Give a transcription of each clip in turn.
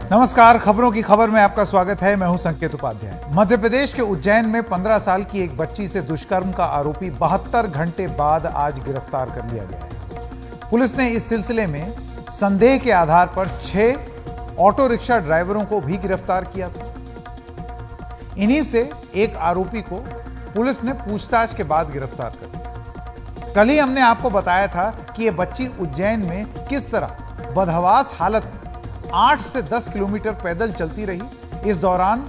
नमस्कार, खबरों की खबर में आपका स्वागत है। मैं हूं संकेत उपाध्याय। मध्य प्रदेश के उज्जैन में 15 साल की एक बच्ची से दुष्कर्म का आरोपी 72 घंटे बाद आज गिरफ्तार कर लिया गया है। पुलिस ने इस सिलसिले में संदेह के आधार पर 6 ऑटो रिक्शा ड्राइवरों को भी गिरफ्तार किया था। इन्हीं से एक आरोपी को पुलिस ने पूछताछ के बाद गिरफ्तार कर लिया। कल ही हमने आपको बताया था कि यह बच्ची उज्जैन में किस तरह बदहवास हालत में 8 से 10 किलोमीटर पैदल चलती रही। इस दौरान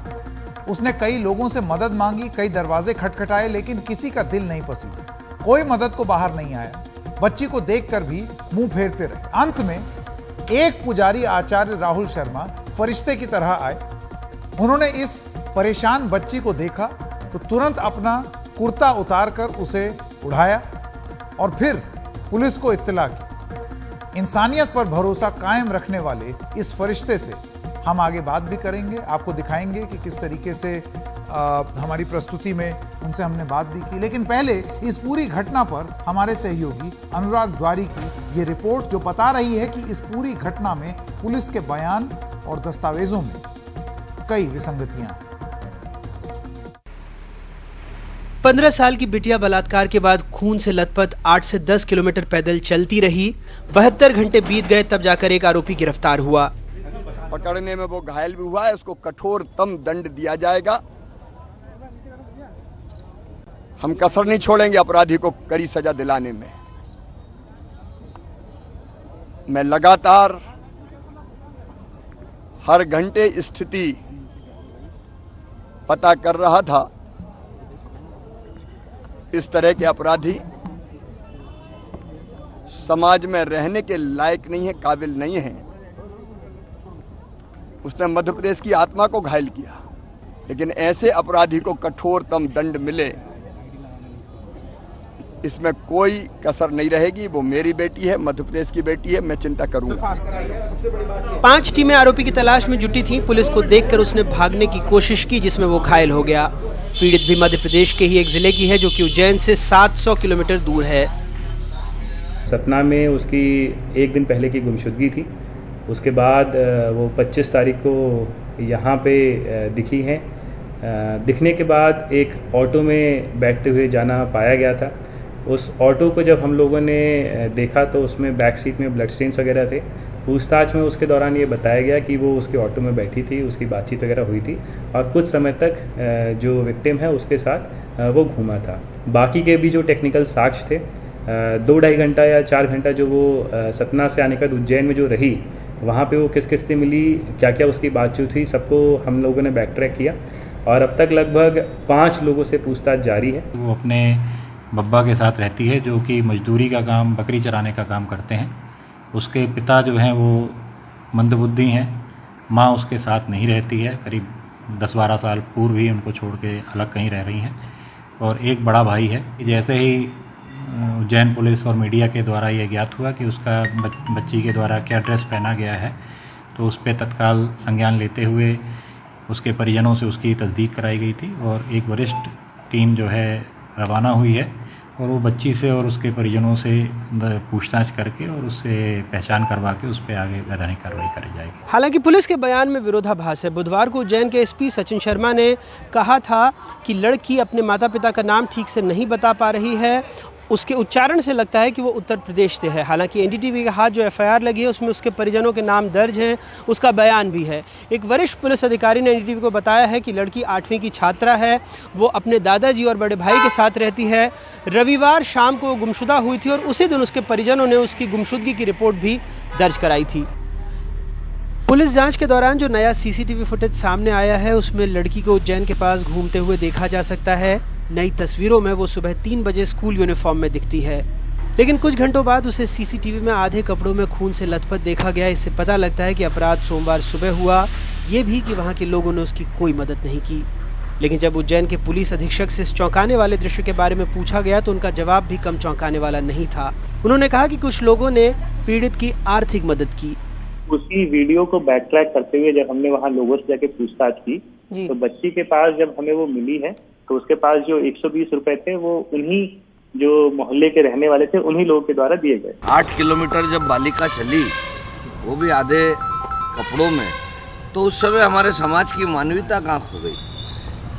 उसने कई लोगों से मदद मांगी, कई दरवाजे खटखटाए, लेकिन किसी का दिल नहीं पसीजा। कोई मदद को बाहर नहीं आया। बच्ची को देखकर भी मुंह फेरते रहे। अंत में एक पुजारी आचार्य राहुल शर्मा फरिश्ते की तरह आए। उन्होंने इस परेशान बच्ची को देखा तो तुरंत अपना कुर्ता उतारकर उसे उठाया और फिर पुलिस को इत्तला की। इंसानियत पर भरोसा कायम रखने वाले इस फरिश्ते से हम आगे बात भी करेंगे। आपको दिखाएंगे कि किस तरीके से हमारी प्रस्तुति में उनसे हमने बात भी की। लेकिन पहले इस पूरी घटना पर हमारे सहयोगी अनुराग द्वारी की ये रिपोर्ट, जो बता रही है कि इस पूरी घटना में पुलिस के बयान और दस्तावेजों में कई विसंगतियां हैं। 15 साल की बिटिया बलात्कार के बाद खून से लथपथ 8 से 10 किलोमीटर पैदल चलती रही। 72 घंटे बीत गए तब जाकर एक आरोपी गिरफ्तार हुआ। पकड़ने में वो घायल भी हुआ है, उसको कठोरतम दंड दिया जाएगा। हम कसर नहीं छोड़ेंगे अपराधी को कड़ी सजा दिलाने में। मैं लगातार हर घंटे स्थिति पता कर रहा था। इस तरह के अपराधी समाज में रहने के लायक नहीं है, काबिल नहीं है। उसने मध्य प्रदेश की आत्मा को घायल किया, लेकिन ऐसे अपराधी को कठोरतम दंड मिले, इसमें कोई कसर नहीं रहेगी। वो मेरी बेटी है, मध्य प्रदेश की बेटी है, मैं चिंता करूंगा। 5 टीमें आरोपी की तलाश में जुटी थीं। पुलिस को देखकर उसने भागने की कोशिश की, जिसमें वो घायल हो गया। पीड़ित भी मध्य प्रदेश के ही एक जिले की है, जो कि उज्जैन से 700 किलोमीटर दूर है। सतना में उसकी एक दिन पहले की गुमशुदगी थी। उसके बाद वो 25 तारीख को यहाँ पे दिखी हैं। दिखने के बाद एक ऑटो में बैठते हुए जाना पाया गया था। उस ऑटो को जब हम लोगों ने देखा तो उसमें बैक सीट में ब्लड स्टेन्स वगैरह थे। पूछताछ में उसके दौरान ये बताया गया कि वो उसके ऑटो में बैठी थी, उसकी बातचीत वगैरह हुई थी और कुछ समय तक जो विक्टिम है उसके साथ वो घूमा था। बाकी के भी जो टेक्निकल साक्ष्य थे, 2-2.5 घंटा या 4 घंटा जो वो सतना से आने का उज्जैन में जो रही, वहाँ पे वो किस किस से मिली, क्या क्या उसकी बातचीत हुई, सबको हम लोगों ने बैक ट्रैक किया और अब तक लगभग 5 लोगों से पूछताछ जारी है। वो अपने बब्बा के साथ रहती है, जो कि मजदूरी का काम, बकरी चराने का काम करते हैं। उसके पिता जो हैं वो मंदबुद्धि हैं। माँ उसके साथ नहीं रहती है, करीब 10-12 साल पूर्व ही उनको छोड़ के अलग कहीं रह रही हैं। और एक बड़ा भाई है। जैसे ही उज्जैन पुलिस और मीडिया के द्वारा ये ज्ञात हुआ कि उसका बच्ची के द्वारा क्या ड्रेस पहना गया है, तो उस पर तत्काल संज्ञान लेते हुए उसके परिजनों से उसकी तस्दीक कराई गई थी और एक वरिष्ठ टीम जो है रवाना हुई है और वो बच्ची से और उसके परिजनों से पूछताछ करके और उससे पहचान करवा के उस पर आगे वैधानिक कार्रवाई करी जाएगी। हालांकि पुलिस के बयान में विरोधाभास है। बुधवार को उज्जैन के एसपी सचिन शर्मा ने कहा था कि लड़की अपने माता पिता का नाम ठीक से नहीं बता पा रही है। उसके उच्चारण से लगता है कि वो उत्तर प्रदेश से है। हालांकि एनडीटीवी के हाथ जो एफआईआर लगी है उसमें उसके परिजनों के नाम दर्ज हैं, उसका बयान भी है। एक वरिष्ठ पुलिस अधिकारी ने एनडीटीवी को बताया है कि लड़की 8वीं की छात्रा है। वो अपने दादाजी और बड़े भाई के साथ रहती है। रविवार शाम को गुमशुदा हुई थी और उसी दिन उसके परिजनों ने उसकी गुमशुदगी की रिपोर्ट भी दर्ज कराई थी। पुलिस जांच के दौरान जो नया सीसीटीवी फुटेज सामने आया है उसमें लड़की को उज्जैन के पास घूमते हुए देखा जा सकता है। नई तस्वीरों में वो सुबह 3 बजे स्कूल यूनिफॉर्म में दिखती है, लेकिन कुछ घंटों बाद उसे सीसीटीवी में आधे कपड़ों में खून से लथपथ देखा गया। इससे पता लगता है कि अपराध सोमवार सुबह हुआ, ये भी कि वहाँ के लोगों ने उसकी कोई मदद नहीं की। लेकिन जब उज्जैन के पुलिस अधीक्षक से इस चौंकाने वाले दृश्य के बारे में पूछा गया तो उनका जवाब भी कम चौंकाने वाला नहीं था। उन्होंने कहा कि कुछ लोगों ने पीड़ित की आर्थिक मदद की। उसी वीडियो को बैक ट्रैक करते हुए जब हमने वहाँ लोगों से जाके पूछताछ की तो बच्ची के पास जब हमें वो मिली है तो उसके पास जो 120 रुपए थे वो उन्हीं जो मोहल्ले के रहने वाले थे उन्हीं लोगों के द्वारा दिए गए। 8 किलोमीटर जब बालिका चली, वो भी आधे कपड़ों में, तो उस समय हमारे समाज की मानवीयता कहाँ खो गई?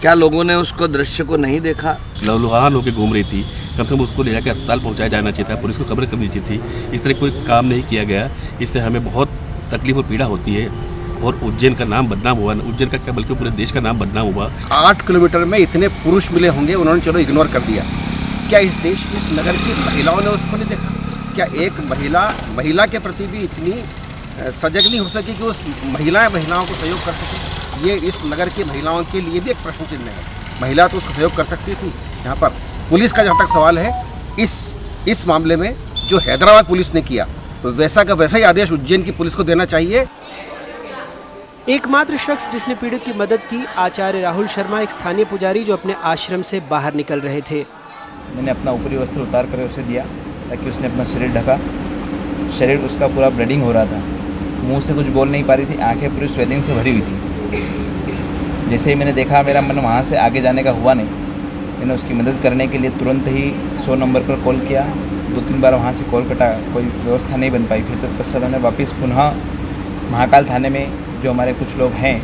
क्या लोगों ने उसको दृश्य को नहीं देखा? लहूलुहान होकर घूम रही थी, कम से कम उसको ले जाकर अस्पताल पहुंचाया जाना चाहिए था, पुलिस को खबर करनी चाहिए थी। इस तरह कोई काम नहीं किया गया, इससे हमें बहुत तकलीफ और पीड़ा होती है। और उज्जैन का नाम बदनाम हुआ, उज्जैन का क्या बल्कि पूरे देश का नाम बदनाम हुआ। 8 किलोमीटर में इतने पुरुष मिले होंगे, उन्होंने चलो इग्नोर कर दिया। क्या इस देश इस नगर की महिलाओं ने उसको नहीं देखा? क्या एक महिला के प्रति भी इतनी सजग नहीं हो सकी कि उस महिलाओं को सहयोग कर सके? ये इस नगर की महिलाओं के लिए भी एक प्रश्न चिन्ह है। महिला तो उसको सहयोग कर सकती थी। यहाँ पर पुलिस का जहाँ तक सवाल है, इस मामले में जो हैदराबाद पुलिस ने किया, तो वैसा का वैसा ही आदेश उज्जैन की पुलिस को देना चाहिए। एकमात्र शख्स जिसने पीड़ित की मदद की, आचार्य राहुल शर्मा, एक स्थानीय पुजारी जो अपने आश्रम से बाहर निकल रहे थे। मैंने अपना ऊपरी वस्त्र उतार कर उसे दिया ताकि उसने अपना शरीर ढका। शरीर उसका पूरा ब्लीडिंग हो रहा था, मुंह से कुछ बोल नहीं पा रही थी, आंखें पूरी स्वेलिंग से भरी हुई थी। जैसे ही मैंने देखा, मेरा मन वहाँ से आगे जाने का हुआ नहीं। मैंने उसकी मदद करने के लिए तुरंत ही 100 नंबर पर कॉल किया। 2-3 बार वहाँ से कॉल कटा, कोई व्यवस्था नहीं बन पाई। फिर तत्पश्चात हमने वापस पुनः महाकाल थाने में जो हमारे कुछ लोग हैं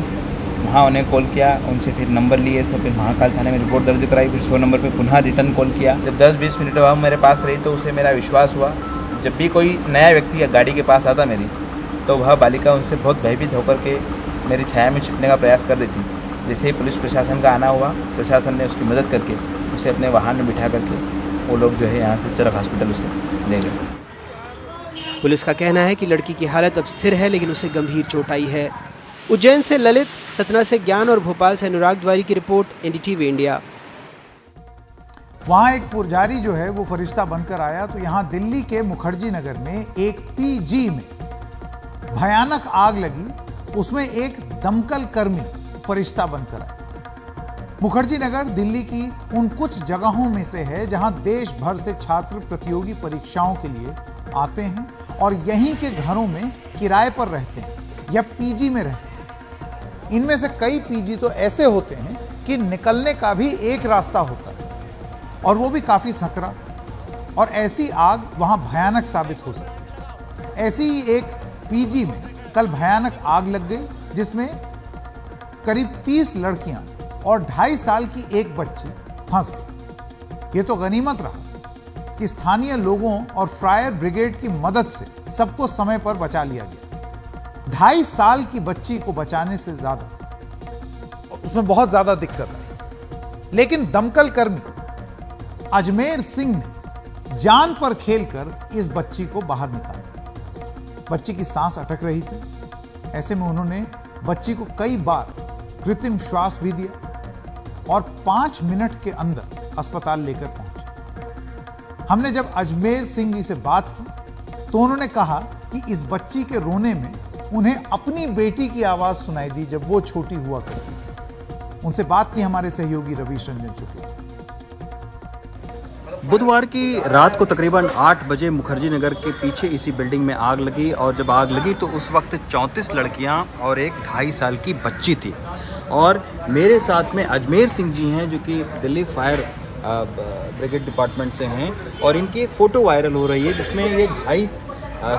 वहाँ उन्हें कॉल किया, उनसे फिर नंबर लिए सब, फिर महाकाल थाने में रिपोर्ट दर्ज कराई। फिर 100 नंबर पे पुनः रिटर्न कॉल किया। जब 10-20 मिनट वह मेरे पास रही तो उसे मेरा विश्वास हुआ। जब भी कोई नया व्यक्ति या गाड़ी के पास आता मेरी, तो वह बालिका उनसे बहुत भयभीत होकर के मेरी छाया में छिपने का प्रयास कर रही थी। जैसे ही पुलिस प्रशासन का आना हुआ, प्रशासन ने उसकी मदद करके उसे अपने वाहन में बिठा करके वो लोग जो है यहाँ से चरक हॉस्पिटल उसे ले गए। पुलिस का कहना है कि लड़की की हालत अब स्थिर है, लेकिन उसे गंभीर चोट आई है। उज्जैन से ललित, सतना से ज्ञान और भोपाल से अनुराग द्वारी की रिपोर्ट, एनडीटीवी इंडिया। वहां एक पुजारी जो है वो फरिश्ता बनकर आया, तो यहां दिल्ली के मुखर्जी नगर में एक पीजी में भयानक आग लगी। उसमें एक दमकल कर्मी फरिश्ता बनकर आया। मुखर्जी नगर दिल्ली की उन कुछ जगहों में से है जहां देश भर से छात्र प्रतियोगी परीक्षाओं के लिए आते हैं और यहीं के घरों में किराए पर रहते हैं या पीजी में रहते हैं। इनमें से कई पीजी तो ऐसे होते हैं कि निकलने का भी एक रास्ता होता है, और वो भी काफी सकरा, और ऐसी आग वहां भयानक साबित हो सकती है। ऐसी ही एक पीजी में कल भयानक आग लग गई, जिसमें करीब 30 लड़कियां और 2.5 साल की एक बच्ची फंस गई। ये तो गनीमत रहा कि स्थानीय लोगों और फायर ब्रिगेड की मदद से सबको समय पर बचा लिया गया। 2.5 साल की बच्ची को बचाने से ज्यादा उसमें बहुत ज्यादा दिक्कत आई, लेकिन दमकल कर्मी अजमेर सिंह ने जान पर खेलकर इस बच्ची को बाहर निकाला। बच्ची की सांस अटक रही थी, ऐसे में उन्होंने बच्ची को कई बार कृत्रिम श्वास भी दिया और 5 मिनट के अंदर अस्पताल लेकर पहुंचे। हमने जब अजमेर सिंह जी से बात की तो उन्होंने कहा कि इस बच्ची के रोने में उन्हें अपनी बेटी की आवाज सुनाई दी जब वो छोटी हुआ करती थी। उनसे बात की हमारे सहयोगी रवीश रंजन शुक्ला। बुधवार की रात को तकरीबन 8 बजे मुखर्जी नगर के पीछे इसी बिल्डिंग में आग लगी, और जब आग लगी तो उस वक्त 34 लड़कियां और एक 2.5 साल की बच्ची थी। और मेरे साथ में अजमेर सिंह जी हैं जो कि दिल्ली फायर ब्रिगेड डिपार्टमेंट से हैं, और इनकी एक फ़ोटो वायरल हो रही है जिसमें ये 2.5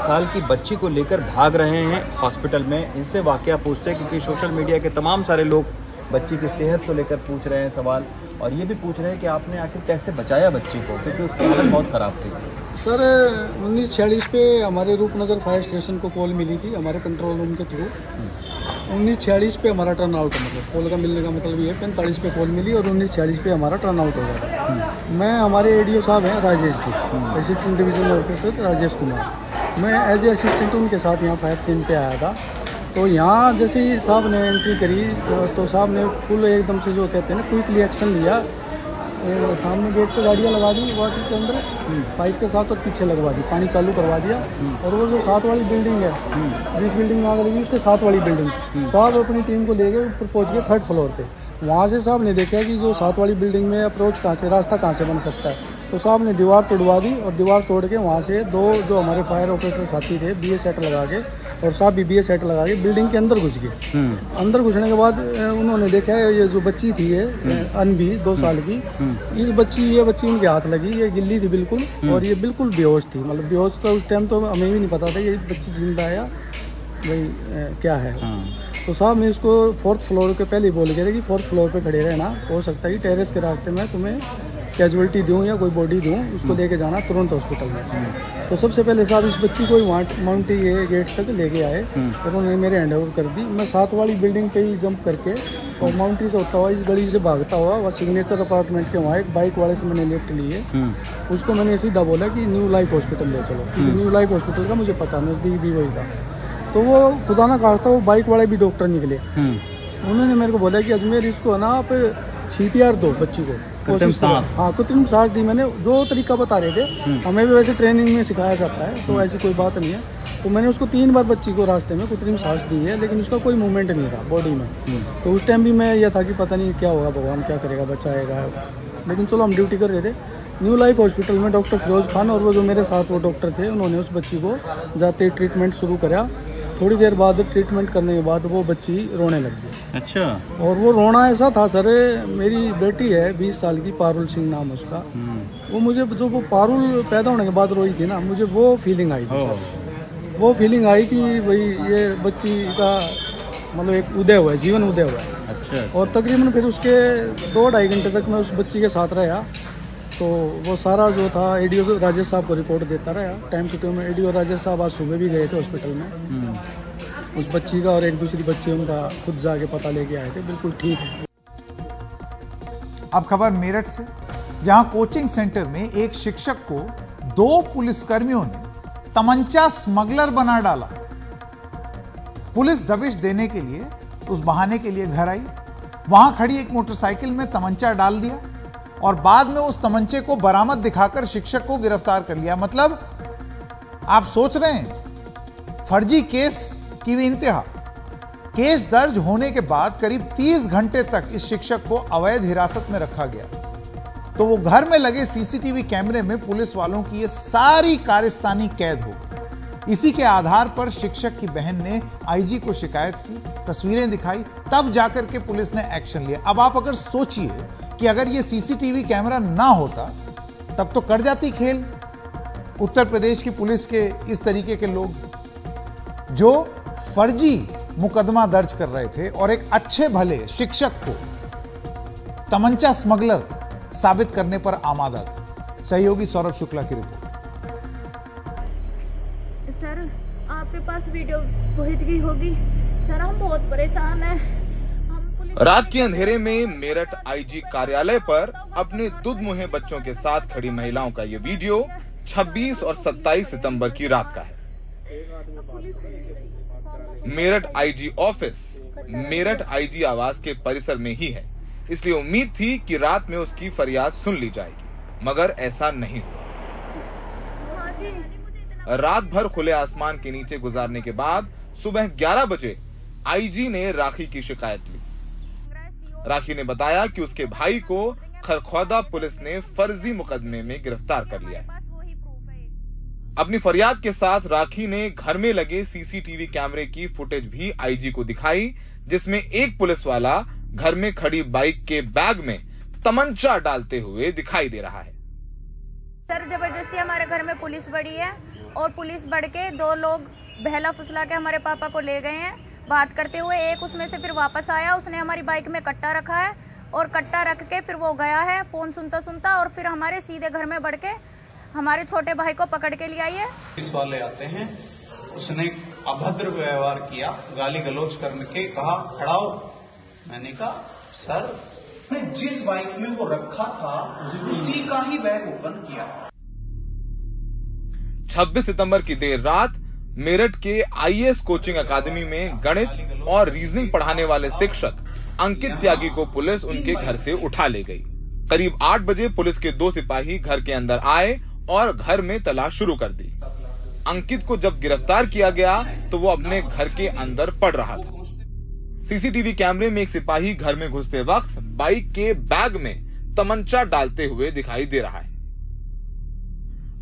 साल की बच्ची को लेकर भाग रहे हैं हॉस्पिटल में। इनसे वाकया पूछते हैं क्योंकि सोशल मीडिया के तमाम सारे लोग बच्ची की सेहत को लेकर पूछ रहे हैं सवाल, और ये भी पूछ रहे हैं कि आपने आखिर कैसे बचाया बच्ची को, क्योंकि उसकी हालत बहुत ख़राब थी। सर 1946 पे हमारे रूपनगर फायर स्टेशन को कॉल मिली थी हमारे कंट्रोल रूम के थ्रू। 1946 पे हमारा टर्न आउट, मतलब कॉल का मिलने का मतलब ये है 45 पे कॉल मिली और 1946 पे हमारा टर्न आउट हो गया। मैं, हमारे एडीओ साहब हैं Rajesh ji, assistant divisional officer Rajesh Kumar, मैं एज ए असिस्टेंट उनके साथ यहाँ फायर सीन पे आया था। तो यहाँ जैसे ही साहब ने एंट्री करी तो साहब ने फुल एकदम से जो कहते हैं ना क्विकली एक्शन लिया। सामने गेट पे गाड़ियाँ लगा दी वाटर के अंदर, पाइप के साथ और पीछे लगवा दी, पानी चालू करवा दिया। और वो जो 7 वाली बिल्डिंग है, जिस बिल्डिंग में आग लगी उसके 7 वाली बिल्डिंग, साहब अपनी टीम को ले गए ऊपर पहुँच गए 3rd फ्लोर पे। वहाँ से साहब ने देखा कि जो 7 वाली बिल्डिंग में अप्रोच कहाँ से, रास्ता कहाँ से बन सकता है। तो साहब ने दीवार तोड़वा दी, और दीवार तोड़ के वहाँ से 2 जो हमारे फायर ऑपरेटर साथी थे BA सेट लगा के, और साहब भी BA सेट लगा के बिल्डिंग के अंदर घुस गए। अंदर घुसने के बाद उन्होंने देखा ये जो बच्ची थी ये अनभी 2 साल की, ये बच्ची उनके हाथ लगी, ये गिल्ली थी बिल्कुल, और ये बिल्कुल बेहोश थी। मतलब बेहोश का उस टाइम तो हमें भी नहीं पता था ये बच्ची जिंदा है या भाई क्या है। तो साहब मैं इसको 4th फ्लोर के पहले ही बोल गया था कि 4th फ्लोर पे खड़े रहना, हो सकता है कि टेरेस के रास्ते में तुम्हें कैजुअलिटी दूँ या कोई बॉडी दूँ, उसको लेके जाना तुरंत हॉस्पिटल में। तो सबसे पहले साहब इस बच्ची को माउंटी गेट तक लेके आए और उन्होंने मेरे हैंड ओवर कर दी। मैं 7 वाली बिल्डिंग पे ही जंप करके और माउंटी से होता हुआ इस गली से भागता हुआ वह सिग्नेचर अपार्टमेंट के वहाँ एक बाइक वाले से मैंने लिफ्ट लिए। उसको मैंने सीधा बोला कि न्यू लाइफ हॉस्पिटल ले चलो, न्यू लाइफ हॉस्पिटल का मुझे पता, नज़दीक भी वही था। तो वो खुदा ना खास्ता वो बाइक वाले भी डॉक्टर निकले। उन्होंने मेरे को बोला कि अजमेर इसको है ना आप CPR दो बच्ची को, कृत्रिम सांस। हाँ कृत्रिम सांस दी। मैंने जो तरीका बता रहे थे, हमें भी वैसे ट्रेनिंग में सिखाया जाता है, तो ऐसी कोई बात नहीं है। तो मैंने उसको 3 बार बच्ची को रास्ते में कृत्रिम सांस दी है, लेकिन उसका कोई मूवमेंट नहीं था बॉडी में। तो उस टाइम भी मैं यह था कि पता नहीं क्या होगा, भगवान क्या करेगा, बचाएगा। लेकिन चलो हम ड्यूटी कर रहे थे न्यू लाइफ हॉस्पिटल में। डॉक्टर फिरोज खान और वो जो मेरे साथ वो डॉक्टर थे, उन्होंने उस बच्ची को जाते ट्रीटमेंट शुरू करा। थोड़ी देर बाद ट्रीटमेंट करने के बाद वो बच्ची रोने लग गई। अच्छा। और वो रोना ऐसा था सर, मेरी बेटी है 20 साल की, पारुल सिंह नाम उसका। वो मुझे जो वो पारुल पैदा होने के बाद रोई थी ना, मुझे वो फीलिंग आई थी सर। वो फीलिंग आई कि भाई ये बच्ची का मतलब एक उदय हुआ है, जीवन उदय हुआ है। अच्छा। और तकरीबन फिर उसके 2-2.5 घंटे तक मैं उस बच्ची के साथ रहा। तो वो सारा जो था ADO राजेश साहब को रिपोर्ट देता रहा time to time. ADO Rajesh साहब आज सुबह भी गए थे हॉस्पिटल में उस बच्ची का और एक दूसरी बच्ची उनका खुद जाके पता लेके आए थे, बिल्कुल ठीक है। अब खबर मेरठ से, जहां कोचिंग सेंटर में एक शिक्षक को 2 पुलिसकर्मियों ने तमंचा स्मगलर बना डाला। पुलिस दबिश देने के लिए उस बहाने के लिए घर आई, वहां खड़ी एक मोटरसाइकिल में तमंचा डाल दिया और बाद में उस तमंचे को बरामद दिखाकर शिक्षक को गिरफ्तार कर लिया। मतलब आप सोच रहे हैं फर्जी केस की भी इंतहा। केस दर्ज होने के बाद करीब 30 घंटे तक इस शिक्षक को अवैध हिरासत में रखा गया। तो वो घर में लगे CCTV कैमरे में पुलिस वालों की ये सारी कारस्तानी कैद हो गई। इसी के आधार पर शिक्षक की बहन ने IG को शिकायत की, तस्वीरें दिखाई, तब जाकर के पुलिस ने एक्शन लिया। अब आप अगर सोचिए कि अगर ये CCTV कैमरा ना होता तब तो कर जाती खेल। उत्तर प्रदेश की पुलिस के इस तरीके के लोग जो फर्जी मुकदमा दर्ज कर रहे थे और एक अच्छे भले शिक्षक को तमंचा स्मगलर साबित करने पर आमादा थे। सहयोगी सौरभ शुक्ला की रिपोर्ट। सर आपके पास वीडियो पहुंच गई होगी। सर हम बहुत परेशान हैं। रात के अंधेरे में मेरठ IG कार्यालय पर अपने दुधमुहे बच्चों के साथ खड़ी महिलाओं का ये वीडियो 26 और 27 सितंबर की रात का है। Meerut IG office Meerut IG आवास के परिसर में ही है, इसलिए उम्मीद थी कि रात में उसकी फरियाद सुन ली जाएगी, मगर ऐसा नहीं हुआ। रात भर खुले आसमान के नीचे गुजारने के बाद सुबह 11 बजे IG ने राखी की शिकायत ली। राखी ने बताया कि उसके भाई को खरखौदा पुलिस ने फर्जी मुकदमे में गिरफ्तार कर लिया है। अपनी फरियाद के साथ राखी ने घर में लगे CCTV कैमरे की फुटेज भी IG को दिखाई, जिसमें एक पुलिस वाला घर में खड़ी बाइक के बैग में तमंचा डालते हुए दिखाई दे रहा है। सर जबरदस्ती हमारे घर में पुलिस बढ़ी है और पुलिस बढ़ के 2 लोग बहला फुसला के हमारे पापा को ले गए हैं बात करते हुए। एक उसमें से फिर वापस आया, उसने हमारी बाइक में कट्टा रखा है और कट्टा रख के फिर वो गया है फोन सुनता सुनता, और फिर हमारे सीधे घर में बढ़ के हमारे छोटे भाई को पकड़ के ले आई है। पुलिस वाले आते हैं, उसने अभद्र व्यवहार किया, गाली गलौज करके कहा खड़ा हो। मैंने कहा सर जिस बाइक में वो रखा था उसी का ही बैग ओपन किया। 26 सितंबर की देर रात मेरठ के IAS कोचिंग अकादमी में गणित और रीजनिंग पढ़ाने वाले शिक्षक अंकित त्यागी को पुलिस उनके घर से उठा ले गई। करीब 8 बजे पुलिस के 2 सिपाही घर के अंदर आए और घर में तलाश शुरू कर दी। अंकित को जब गिरफ्तार किया गया तो वो अपने घर के अंदर पड़ रहा था। CCTV कैमरे में एक सिपाही घर में घुसते वक्त बाइक के बैग में तमंचा डालते हुए दिखाई दे रहा है।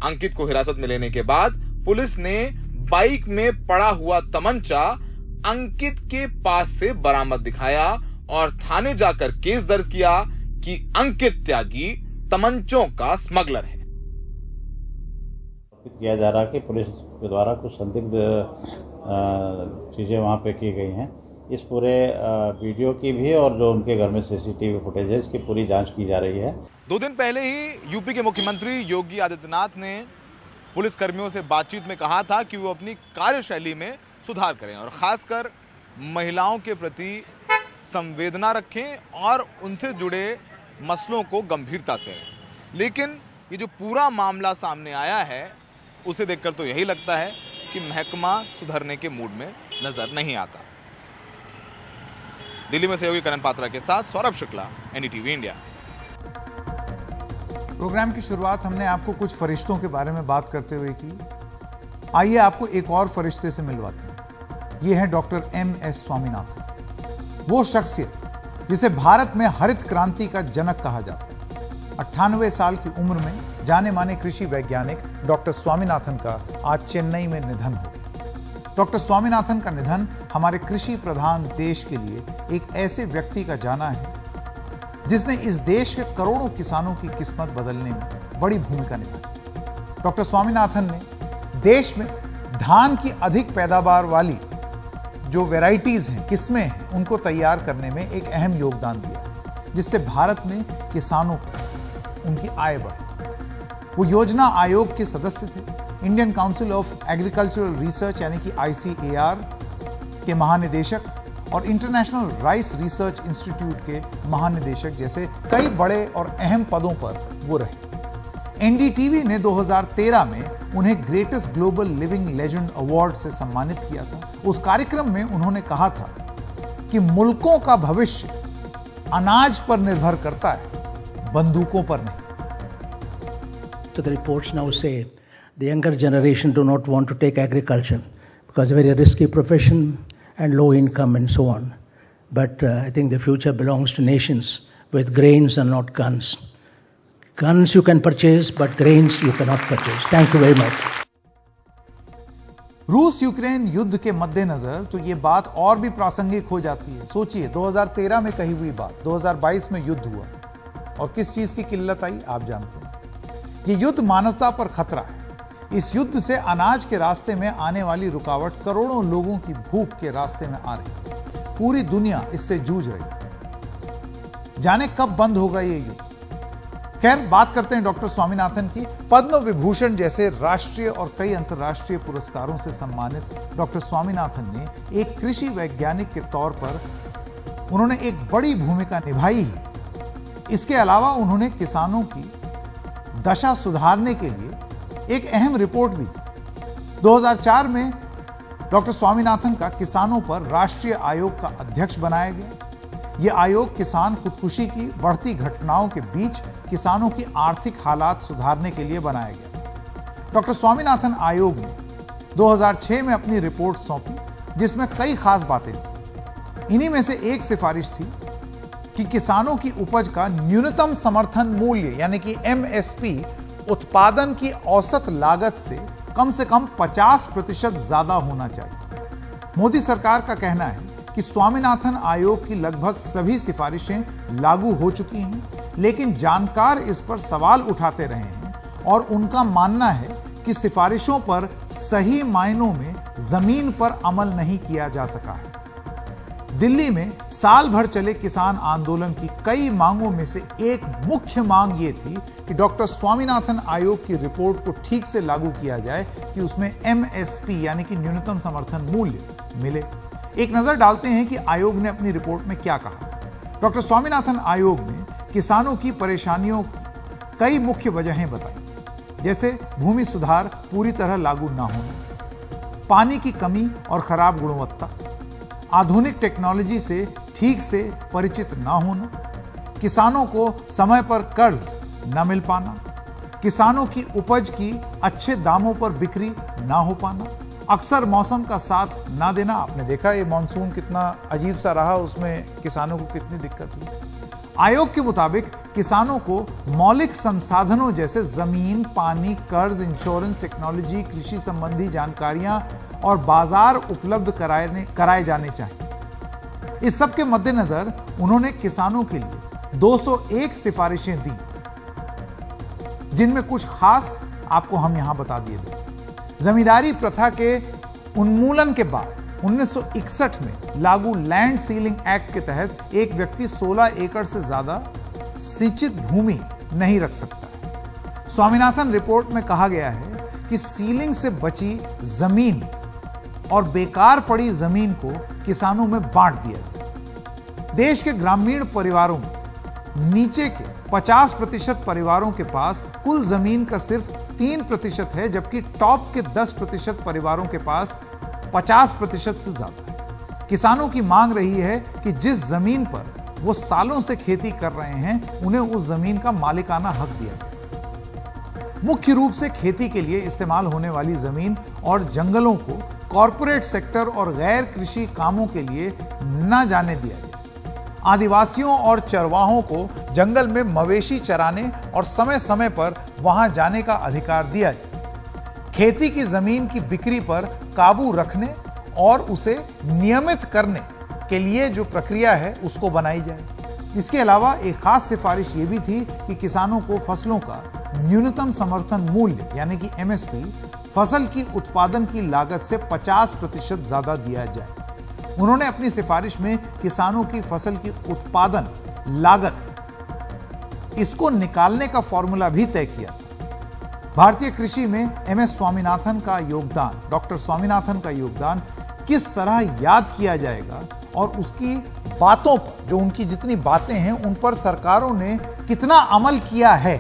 अंकित को हिरासत में लेने के बाद पुलिस ने बाइक में पड़ा हुआ तमंचा अंकित के पास से बरामद दिखाया और थाने जाकर केस दर्ज किया कि अंकित त्यागी तमंचों का स्मगलर है। किया जा रहा है कि पुलिस के द्वारा कुछ संदिग्ध चीजें वहां पे की गई हैं, इस पूरे वीडियो की भी और जो उनके घर में सीसीटीवी फुटेज है इसकी पूरी जांच की जा रही है। 2 दिन पहले ही यूपी के मुख्यमंत्री योगी आदित्यनाथ ने पुलिस कर्मियों से बातचीत में कहा था कि वो अपनी कार्यशैली में सुधार करें और खासकर महिलाओं के प्रति संवेदना रखें और उनसे जुड़े मसलों को गंभीरता से। लेकिन ये जो पूरा मामला सामने आया है उसे देखकर तो यही लगता है कि महकमा सुधरने के मूड में नजर नहीं आता। दिल्ली में सहयोगी करण पात्रा के साथ Saurabh Shukla, NDTV India. Programme की शुरुआत हमने आपको कुछ फरिश्तों के बारे में बात करते हुए की। आइए आपको एक और फरिश्ते से मिलवाते हैं। ये है डॉक्टर MS स्वामीनाथन, वो शख्सियत जिसे भारत में हरित क्रांति का जनक कहा जाता है। 98 साल की उम्र में जाने माने कृषि वैज्ञानिक डॉक्टर स्वामीनाथन का आज चेन्नई में निधन हो गया। डॉक्टर स्वामीनाथन का निधन हमारे कृषि प्रधान देश के लिए एक ऐसे व्यक्ति का जाना है जिसने इस देश के करोड़ों किसानों की किस्मत बदलने में बड़ी भूमिका निभाई। डॉक्टर स्वामीनाथन ने देश में धान की अधिक पैदावार वाली जो वैरायटीज हैं, किस्में हैं, उनको तैयार करने में एक अहम योगदान दिया, जिससे भारत में किसानों को उनकी आय बढ़ी। वो योजना आयोग के सदस्य थे, Indian council of agricultural research यानी कि ICAR के महानिदेशक और इंटरनेशनल राइस रिसर्च इंस्टीट्यूट के महानिदेशक जैसे कई बड़े और अहम पदों पर वो रहे। NDTV ने 2013 में उन्हें greatest global living legend award से सम्मानित किया था। उस कार्यक्रम में उन्होंने कहा था कि मुल्कों का भविष्य अनाज पर निर्भर करता है, बंदूकों पर नहीं। So the reports now say the younger generation do not want to take agriculture because it's a very risky profession and low income and so on. But I think the future belongs to nations with grains and not guns. Guns you can purchase, but grains you cannot purchase. Thank you very much. रूस Ukraine युद्ध के मद्देनजर तो ये बात और भी प्रासंगिक हो जाती है। सोचिए 2013 में कही हुई बात 2022 में युद्ध हुआ और किस चीज की किल्लत आई आप जानते हैं। ये युद्ध मानवता पर खतरा है। इस युद्ध से अनाज के रास्ते में आने वाली रुकावट करोड़ों लोगों की भूख के रास्ते में आ रही है। पूरी दुनिया इससे जूझ रही है। जाने कब बंद होगा ये युद्ध। खैर, बात करते हैं डॉक्टर स्वामीनाथन की। पद्म विभूषण जैसे राष्ट्रीय और कई अंतर्राष्ट्रीय पुरस्कारों से सम्मानित डॉक्टर स्वामीनाथन ने एक कृषि वैज्ञानिक के तौर पर उन्होंने एक बड़ी भूमिका निभाई है। इसके अलावा उन्होंने किसानों की दशा सुधारने के लिए एक अहम रिपोर्ट भी दी। 2004 में डॉक्टर स्वामीनाथन का किसानों पर राष्ट्रीय आयोग का अध्यक्ष बनाया गया। यह आयोग किसान खुदकुशी की बढ़ती घटनाओं के बीच किसानों की आर्थिक हालात सुधारने के लिए बनाया गया। डॉक्टर स्वामीनाथन आयोग ने 2006 में अपनी रिपोर्ट सौंपी, जिसमें कई खास बातें थी। इन्हीं में से एक सिफारिश थी कि किसानों की उपज का न्यूनतम समर्थन मूल्य यानी कि MSP उत्पादन की औसत लागत से कम 50% ज्यादा होना चाहिए। मोदी सरकार का कहना है कि स्वामीनाथन आयोग की लगभग सभी सिफारिशें लागू हो चुकी हैं, लेकिन जानकार इस पर सवाल उठाते रहे हैं और उनका मानना है कि सिफारिशों पर सही मायनों में जमीन पर अमल नहीं किया जा सका है। दिल्ली में साल भर चले किसान आंदोलन की कई मांगों में से एक मुख्य मांग ये थी कि डॉक्टर स्वामीनाथन आयोग की रिपोर्ट को ठीक से लागू किया जाए कि उसमें MSP यानी कि न्यूनतम समर्थन मूल्य मिले। एक नजर डालते हैं कि आयोग ने अपनी रिपोर्ट में क्या कहा। डॉक्टर स्वामीनाथन आयोग ने किसानों की परेशानियों की कई मुख्य वजहें बताई, जैसे भूमि सुधार पूरी तरह लागू ना होना, पानी की कमी और खराब गुणवत्ता, आधुनिक टेक्नोलॉजी से ठीक से परिचित ना होना, किसानों को समय पर कर्ज न मिल पाना, किसानों की उपज की अच्छे दामों पर बिक्री ना हो पाना, अक्सर मौसम का साथ ना देना। आपने देखा ये मॉनसून कितना अजीब सा रहा, उसमें किसानों को कितनी दिक्कत हुई। आयोग के मुताबिक किसानों को मौलिक संसाधनों जैसे जमीन, पानी, कर्ज, इंश्योरेंस, टेक्नोलॉजी, कृषि संबंधी जानकारियां और बाजार उपलब्ध कराए जाने चाहिए। इस सब के मद्देनजर उन्होंने किसानों के लिए 201 सिफारिशें दी, जिनमें कुछ खास आपको हम यहां बता दिए। जमींदारी प्रथा के उन्मूलन के बाद 1961 में लागू लैंड सीलिंग एक्ट के तहत एक व्यक्ति 16 एकड़ से ज्यादा सिंचित भूमि नहीं रख सकता। स्वामीनाथन रिपोर्ट में कहा गया है कि सीलिंग से बची जमीन और बेकार पड़ी जमीन को किसानों में बांट दिया गया। देश के ग्रामीण परिवारों में नीचे के 50% परिवारों के पास कुल जमीन का सिर्फ 3% है, जबकि टॉप के 10% परिवारों के पास 50% से ज्यादा है। किसानों की मांग रही है कि जिस जमीन पर वो सालों से खेती कर रहे हैं, उन्हें उस जमीन का मालिकाना हक दिया जाए। मुख्य रूप से खेती के लिए इस्तेमाल होने वाली जमीन और जंगलों को कॉरपोरेट सेक्टर और गैर कृषि कामों के लिए न जाने दिया जाए। आदिवासियों और चरवाहों को जंगल में मवेशी चराने और समय समय पर वहां जाने का अधिकार दिया जाए। खेती की जमीन की बिक्री पर काबू रखने और उसे नियमित करने के लिए जो प्रक्रिया है उसको बनाई जाए। इसके अलावा एक खास सिफारिश ये भी थी कि किसानों को फसलों का न्यूनतम समर्थन मूल्य यानी कि एमएसपी फसल की उत्पादन की लागत से 50% ज्यादा दिया जाए। उन्होंने अपनी सिफारिश में किसानों की फसल की उत्पादन लागत इसको निकालने का फॉर्मूला भी तय किया। भारतीय कृषि में एमएस स्वामीनाथन का योगदान, डॉक्टर स्वामीनाथन का योगदान किस तरह याद किया जाएगा और उसकी बातों पर, जो उनकी जितनी बातें हैं उन पर सरकारों ने कितना अमल किया है,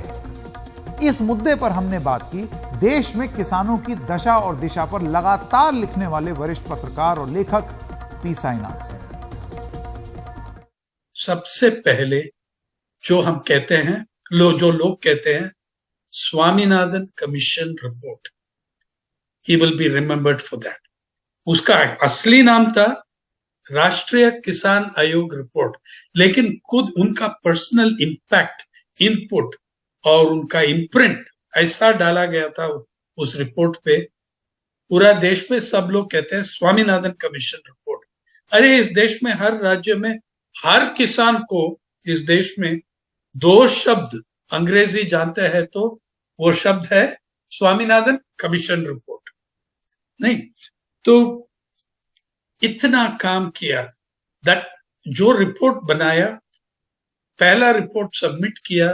इस मुद्दे पर हमने बात की। देश में किसानों की दशा और दिशा पर लगातार लिखने वाले वरिष्ठ पत्रकार और लेखक पी साईनाथ से। सबसे पहले जो हम कहते हैं, जो लोग कहते हैं Swaminathan commission report, he will be remembered for that. उसका असली नाम था राष्ट्रीय किसान आयोग रिपोर्ट, लेकिन खुद उनका पर्सनल इंपैक्ट, इनपुट और उनका इम्प्रिंट ऐसा डाला गया था उस रिपोर्ट पे, पूरा देश में सब लोग कहते हैं स्वामीनाथन कमीशन रिपोर्ट। अरे इस देश में हर राज्य में हर किसान को इस देश में 2 शब्द अंग्रेजी जानते हैं तो वो शब्द है स्वामीनाथन कमीशन रिपोर्ट। नहीं तो इतना काम किया, दैट जो रिपोर्ट बनाया, पहला रिपोर्ट सबमिट किया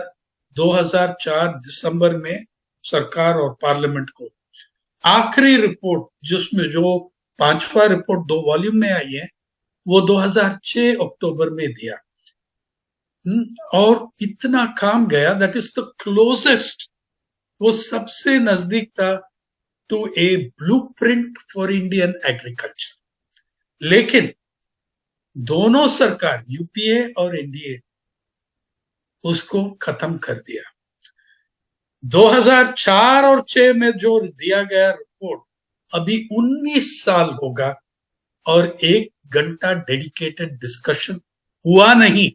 2004 दिसंबर में सरकार और पार्लियामेंट को। आखिरी रिपोर्ट जिसमें जो 5वां रिपोर्ट 2 वॉल्यूम में आई है वो 2006 अक्टूबर में दिया। और इतना काम गया, दैट इज द क्लोजेस्ट, वो सबसे नजदीक था to a blueprint for Indian agriculture. लेकिन दोनों सरकार यूपीए और एनडीए उसको खत्म कर दिया। 2004 और 6 में जो दिया गया रिपोर्ट अभी 19 साल होगा और 1 घंटा डेडिकेटेड डिस्कशन हुआ नहीं,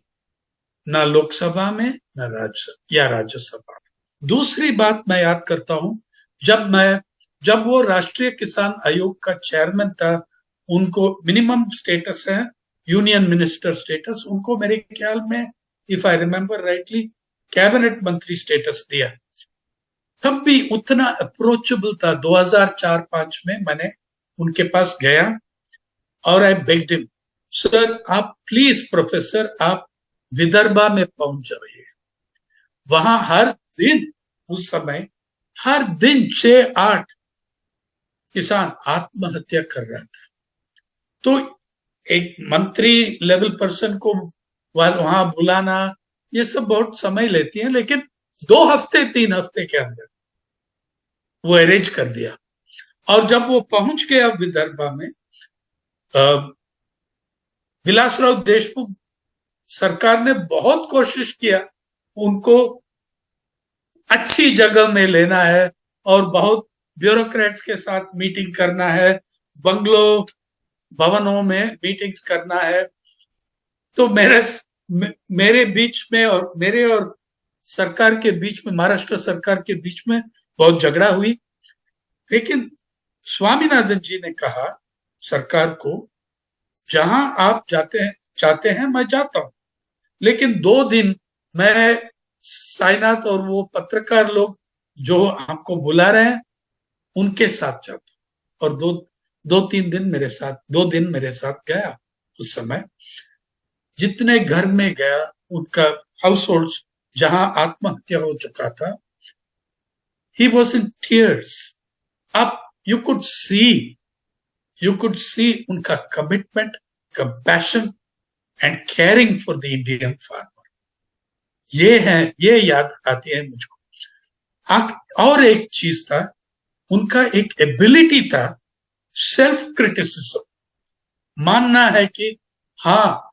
ना लोकसभा में ना राज्यसभा। दूसरी बात मैं याद करता हूं, जब वो राष्ट्रीय किसान आयोग का चेयरमैन था, उनको मिनिमम स्टेटस है यूनियन मिनिस्टर स्टेटस, उनको मेरे ख्याल में if I remember rightly cabinet मंत्री स्टेटस दिया। तब भी उतना अप्रोचेबल था। 2004-5 में मैंने उनके पास गया और आई बेग्ड हिम, सर आप प्लीज प्रोफेसर आप विदर्भा में पहुंच जाइए। वहां हर दिन, उस समय हर दिन 6-8 किसान आत्महत्या कर रहा था। तो एक मंत्री लेवल पर्सन को वहां बुलाना ये सब बहुत समय लेती है, लेकिन 2 हफ्ते 3 हफ्ते के अंदर वो अरेंज कर दिया। और जब वो पहुंच गया विदर्भा में, विलासराव देशमुख सरकार ने बहुत कोशिश किया, उनको अच्छी जगह में लेना है और बहुत ब्यूरोक्रेट्स के साथ मीटिंग करना है, बंगलो भवनों में मीटिंग्स करना है। तो मेरे बीच में और मेरे और सरकार के बीच में, महाराष्ट्र सरकार के बीच में बहुत झगड़ा हुई। लेकिन स्वामीनाथन जी ने कहा सरकार को, जहां आप चाहते हैं मैं जाता हूं, लेकिन 2 दिन मैं साईनाथ और वो पत्रकार लोग जो आपको बुला रहे हैं उनके साथ जाता हूं। और दो दिन मेरे साथ गया। उस समय जितने घर में गया, उनका हाउस होल्ड जहां आत्महत्या हो चुका था, he was in tears. आप you could see उनका commitment, compassion and caring for the Indian farmer. ये याद आती है मुझको। और एक चीज था, उनका एक एबिलिटी था सेल्फ क्रिटिसिज्म, मानना है कि हाँ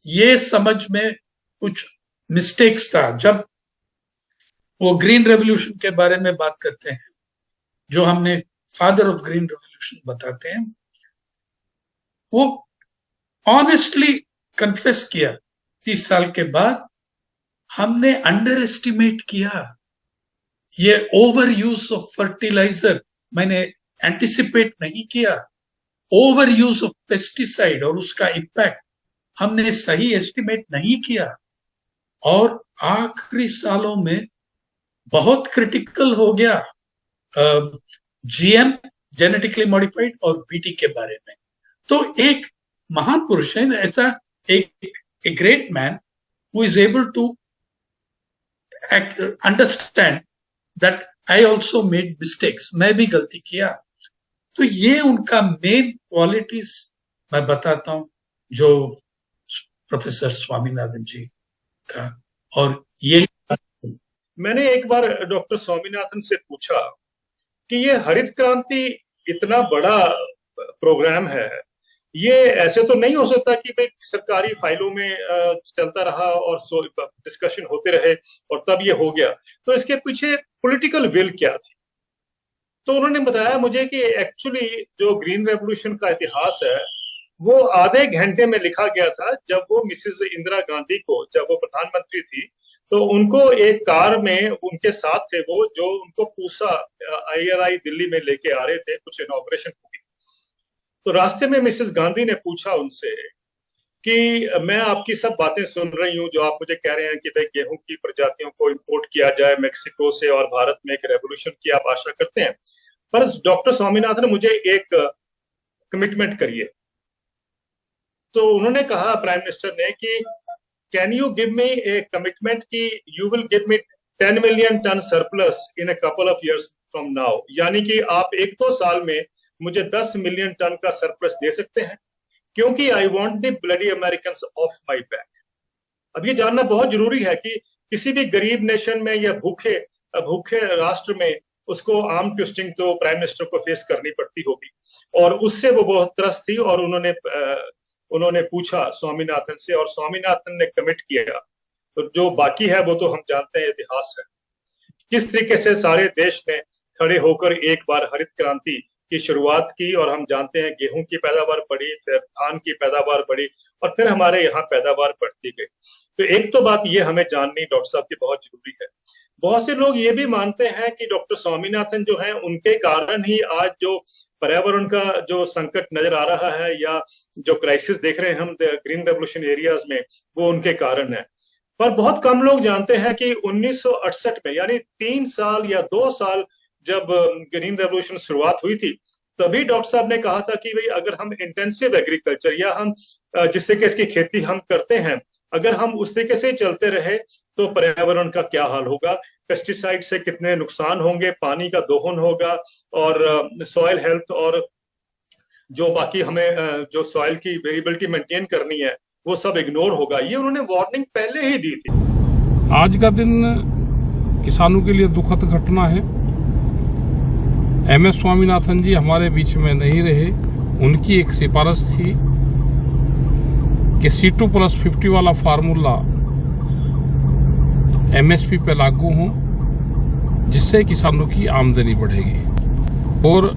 ये समझ में कुछ मिस्टेक्स था। जब वो ग्रीन रेवोल्यूशन के बारे में बात करते हैं, जो हमने फादर ऑफ ग्रीन रेवोल्यूशन बताते हैं, वो ऑनेस्टली कन्फेस किया 30 साल के बाद हमने अंडर एस्टिमेट किया ये ओवर यूज ऑफ फर्टिलाइजर, मैंने एंटिसिपेट नहीं किया ओवर यूज ऑफ पेस्टिसाइड और उसका इम्पैक्ट हमने सही एस्टिमेट नहीं किया, और आखिरी सालों में बहुत क्रिटिकल हो गया जीएम, जेनेटिकली मॉडिफाइड, और बीटी के बारे में। तो एक महान पुरुष है ऐसा, एक great man who is able to understand that I also made mistakes, मैं भी गलती किया। तो ये उनका मेन क्वालिटीज मैं बताता हूं जो प्रोफेसर स्वामीनाथन जी का। और ये मैंने एक बार डॉक्टर स्वामीनाथन से पूछा कि ये हरित क्रांति इतना बड़ा प्रोग्राम है, ये ऐसे तो नहीं हो सकता कि भाई सरकारी फाइलों में चलता रहा और डिस्कशन होते रहे और तब ये हो गया, तो इसके पीछे पॉलिटिकल विल क्या थी? तो उन्होंने बताया मुझे कि एक्चुअली जो ग्रीन रेवोल्यूशन का इतिहास है वो आधे घंटे में लिखा गया था। जब वो मिसेस इंदिरा गांधी को, जब वो प्रधानमंत्री थी, तो उनको एक कार में उनके साथ थे वो, जो उनको पूसा IRI दिल्ली में लेके आ रहे थे, कुछ इनॉग्रेशन हुई। तो रास्ते में मिसेस गांधी ने पूछा उनसे कि मैं आपकी सब बातें सुन रही हूँ जो आप मुझे कह रहे हैं कि भाई गेहूं की प्रजातियों को इंपोर्ट किया जाए मेक्सिको से और भारत में एक रेवोल्यूशन की आप आशा करते हैं, पर डॉक्टर स्वामीनाथन मुझे एक कमिटमेंट करिए। तो उन्होंने कहा, प्राइम मिनिस्टर ने, कि can you give me a commitment कि you will give me 10 million ton surplus in a couple of years from now, यानी कि आप 1-2 साल में मुझे 10 मिलियन टन का सरप्लस दे सकते हैं, क्योंकि I want the bloody American off my back. अब ये जानना बहुत जरूरी है कि किसी भी गरीब नेशन में या भूखे राष्ट्र में उसको आर्म ट्विस्टिंग तो प्राइम मिनिस्टर को फेस करनी पड़ती होगी, और उससे वो बहुत त्रस्त थी। और उन्होंने पूछा स्वामीनाथन से, और स्वामीनाथन ने कमिट किया। तो जो बाकी है वो तो हम जानते हैं, इतिहास है किस तरीके से सारे देश ने खड़े होकर एक बार हरित क्रांति की शुरुआत की, और हम जानते हैं गेहूं की पैदावार बढ़ी, फिर धान की पैदावार बढ़ी, और फिर हमारे यहाँ पैदावार बढ़ती गई। तो एक तो बात ये हमें जाननी डॉक्टर साहब की बहुत जरूरी है। बहुत से लोग ये भी मानते हैं कि डॉक्टर स्वामीनाथन जो हैं उनके कारण ही आज जो पर्यावरण का जो संकट नजर आ रहा है या जो क्राइसिस देख रहे हैं हम ग्रीन रेवोल्यूशन एरियाज में, वो उनके कारण है। पर बहुत कम लोग जानते हैं कि 1968 में, यानी 3 साल या 2 साल जब ग्रीन रेवोल्यूशन शुरुआत हुई थी, तभी डॉक्टर साहब ने कहा था कि भाई अगर हम इंटेंसिव एग्रीकल्चर या हम जिस तरीके की खेती हम करते हैं, अगर हम उस तरीके से चलते रहे तो पर्यावरण का क्या हाल होगा, पेस्टिसाइड से कितने नुकसान होंगे, पानी का दोहन होगा, और सॉइल हेल्थ और जो बाकी हमें जो सॉइल की वेरिएबिलिटी मेंटेन करनी है वो सब इग्नोर होगा। ये उन्होंने वार्निंग पहले ही दी थी। आज का दिन किसानों के लिए दुखद घटना है। MS स्वामीनाथन जी हमारे बीच में नहीं रहे। उनकी एक सिफारिश थी कि C2+50 वाला फार्मूला MSP पे लागू हो, जिससे किसानों की आमदनी बढ़ेगी। और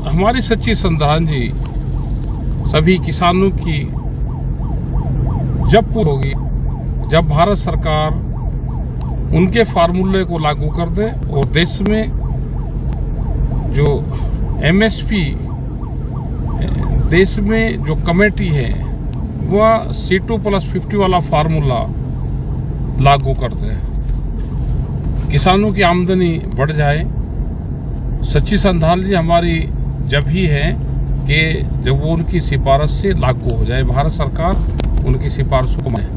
हमारी सच्ची श्रद्धांजलि सभी किसानों की जब पूरी होगी, जब भारत सरकार उनके फार्मूले को लागू कर दे और देश में जो MSP देश में जो कमेटी है वह C2+50 वाला फार्मूला लागू कर दे, किसानों की आमदनी बढ़ जाए। सच्ची श्रद्धांजलि हमारी जब ही है कि जब वो उनकी सिफारिश से लागू हो जाए, भारत सरकार उनकी सिफारिशों को माने।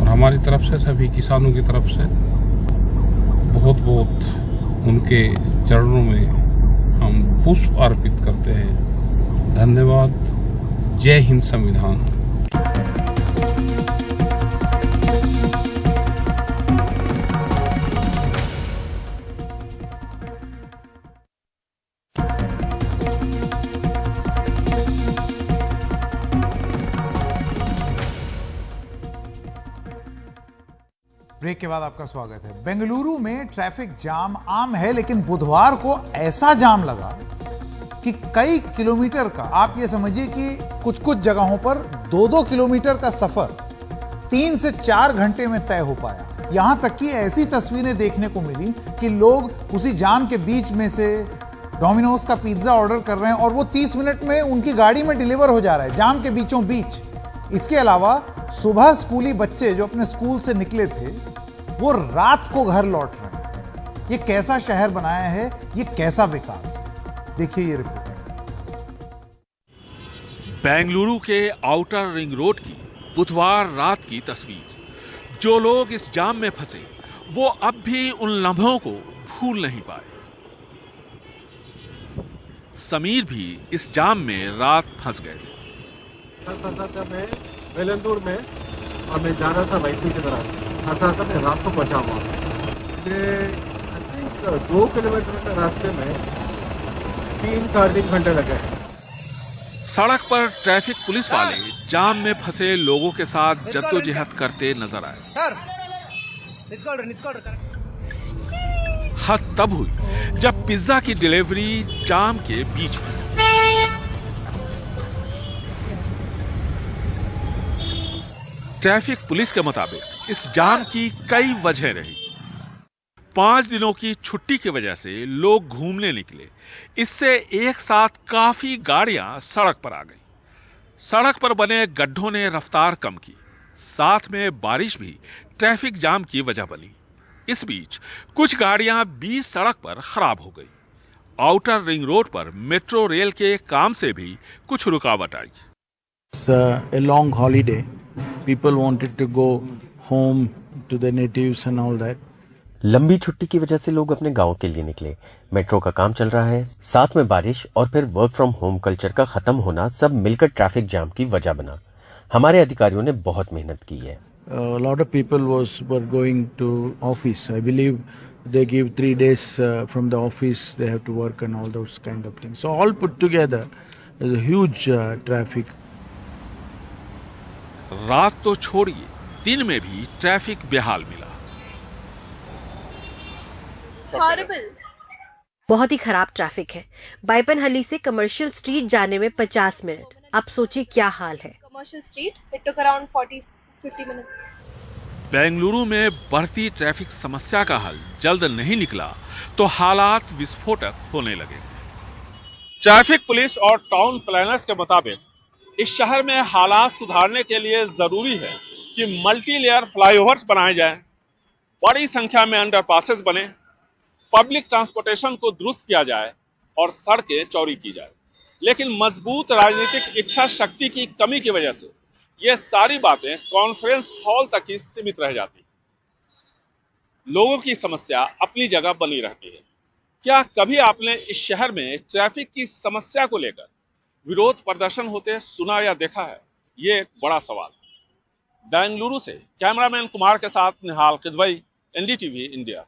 और हमारी तरफ से, सभी किसानों की तरफ से बहुत बहुत उनके चरणों में हम पुष्प अर्पित करते हैं। धन्यवाद। जय हिंद संविधान। ब्रेक के बाद आपका स्वागत है। बेंगलुरु में ट्रैफिक जाम आम है, लेकिन बुधवार को ऐसा जाम लगा कि कई किलोमीटर का, आप ये समझिए कि कुछ कुछ जगहों पर 2-2 किलोमीटर का सफर 3 से 4 घंटे में तय हो पाया। यहां तक कि ऐसी तस्वीरें देखने को मिली कि लोग उसी जाम के बीच में से डोमिनोज का पिज्जा ऑर्डर कर रहे हैं और वो 30 मिनट में उनकी गाड़ी में डिलीवर हो जा रहा है, जाम के बीचों बीच। इसके अलावा सुबह स्कूली बच्चे जो अपने स्कूल से निकले थे, वो रात को घर लौट रहे हैं। ये कैसा शहर बनाया है, ये कैसा विकास। देखिए ये रिपोर्ट। बेंगलुरु के आउटर रिंग रोड की बुधवार रात की तस्वीर। जो लोग इस जाम में फंसे, वो अब भी उन लम्हों को भूल नहीं पाए। समीर भी इस जाम में रात फंस गए थे। मैं वेलंदूर में और मैं जा रहा था वैसी की तरफ, मैं रात को पहुंचा हुआ। आई थिंक 2 किलोमीटर के रास्ते में 3-3.5 घंटे लगे। सड़क पर ट्रैफिक पुलिस वाले जाम में फंसे लोगों के साथ जद्दोजहद करते नजर आए। हद तब हुई जब पिज्जा की डिलीवरी जाम के बीच में। ट्रैफिक पुलिस के मुताबिक इस जाम की कई वजह रही। 5 दिनों की छुट्टी की वजह से लोग घूमने निकले। इससे एक साथ काफी गाड़ियां सड़क पर आ गईं। सड़क पर बने गड्ढों ने रफ्तार कम की। साथ में बारिश भी ट्रैफिक जाम की वजह बनी। इस बीच कुछ गाड़ियां बीच सड़क पर खराब हो गई। आउटर रिंग रोड पर मेट्रो रेल के काम से भी कुछ रुकावट आई। A long holiday. People wanted to go home to their natives and all that. लंबी छुट्टी की वजह से लोग अपने गांव के लिए निकले। मेट्रो का काम चल रहा है, साथ में बारिश और फिर वर्क फ्रॉम होम कल्चर का खत्म होना सब मिलकर ट्रैफिक जाम की वजह बना। हमारे अधिकारियों ने बहुत मेहनत की है। A lot of people were going to office. I believe they give 3 days from the office. They have to work and all those kind of things. So all put together, there's a huge traffic. रात तो छोड़िए, दिन में भी traffic बेहाल मिला। बहुत ही खराब ट्रैफिक है। बाइपनहल्ली से कमर्शियल स्ट्रीट जाने में 50 मिनट। आप सोचिए क्या हाल है। Commercial street it took around 40-50 minutes. Bengaluru में बढ़ती ट्रैफिक समस्या का हल जल्द नहीं निकला तो हालात विस्फोटक होने लगे। ट्रैफिक पुलिस और टाउन प्लानर्स के मुताबिक इस शहर में हालात सुधारने के लिए जरूरी है कि मल्टी लेयर फ्लाईओवर्स बनाए जाएं, बड़ी संख्या में अंडरपासेस बने, पब्लिक ट्रांसपोर्टेशन को दुरुस्त किया जाए और सड़कें चौड़ी की जाए। लेकिन मजबूत राजनीतिक इच्छा शक्ति की कमी की वजह से ये सारी बातें कॉन्फ्रेंस हॉल तक ही सीमित रह जाती। लोगों की समस्या अपनी जगह बनी रहती है। क्या कभी आपने इस शहर में ट्रैफिक की समस्या को लेकर विरोध प्रदर्शन होते सुना या देखा है? ये एक बड़ा सवाल है। बेंगलुरु से कैमरामैन कुमार के साथ निहाल किदवई, एनडीटीवी इंडिया।